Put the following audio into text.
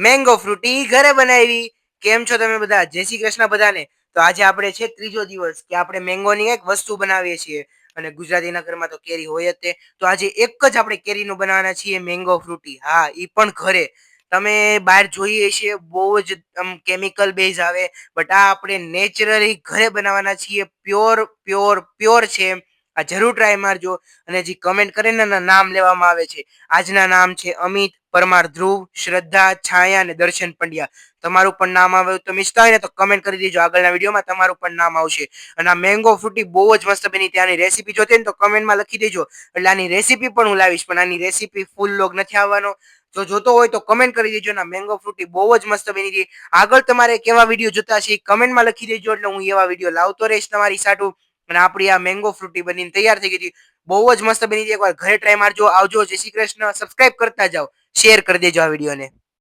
Mango Frooti ઘરે બનાવી. કેમ છો તમે બધા? જય શ્રી કૃષ્ણ બધાને. તો આજે આપણે છે ત્રીજો દિવસ કે આપણે મેંગોની એક વસ્તુ બનાવીએ છીએ અને ગુજરાતીના ઘરમાં તો કેરી હોય જ તે. તો આજે એક જ આપણે કેરીનું બનાવવાના છીએ મેંગો ફ્રૂટી. હા, ઈ પણ ઘરે. તમે બહાર જોઈએ છે બહુ જ કેમિકલ બેઝ આવે, બટ આ આપણે નેચરલી ઘરે બનાવવાના છીએ. પ્યોર પ્યોર પ્યોર છે. આ જરૂર ટ્રાય મારજો. અને જે કમેન્ટ કરીને એના નામ લેવામાં આવે છે, આજના નામ છે અમિત પરમાર, ધ્રુવ, શ્રદ્ધા, છાયા અને દર્શન પંડ્યા. તમારું પણ નામ આવે તો મિસતા હોય ને તો કમેન્ટ કરી દેજો. આગળના વિડીયોમાં તમારું પણ નામ આવશે. અને આ મેંગો ફ્રૂટી બહુ જ મસ્ત બની. ત્યાંની રેસીપી જોતી ને તો કમેન્ટમાં લખી દેજો, એટલે આની રેસીપી પણ હું લાવીશ. પણ આની રેસીપી ફૂલ લોગ નથી આવવાનો. જો જોતો હોય તો કમેન્ટ કરી દેજો. ના મેંગો ફ્રૂટી બહુ જ મસ્ત બની હતી. આગળ તમારે કેવા વિડીયો જોતા છે એ કમેન્ટમાં લખી દેજો, એટલે હું એવા વિડીયો લાવતો રહીશ તમારી સાથે. અને આપણી આ મેંગો ફ્રૂટી બનીને તૈયાર થઈ ગઈ હતી. બહુ જ મસ્ત બની હતી. એકવાર ઘરે ટ્રાય મારજો. આવજો. જય શ્રી કૃષ્ણ. સબસ્ક્રાઇબ કરતા જાઓ, શેર કરી દેજો આ વિડીયોને.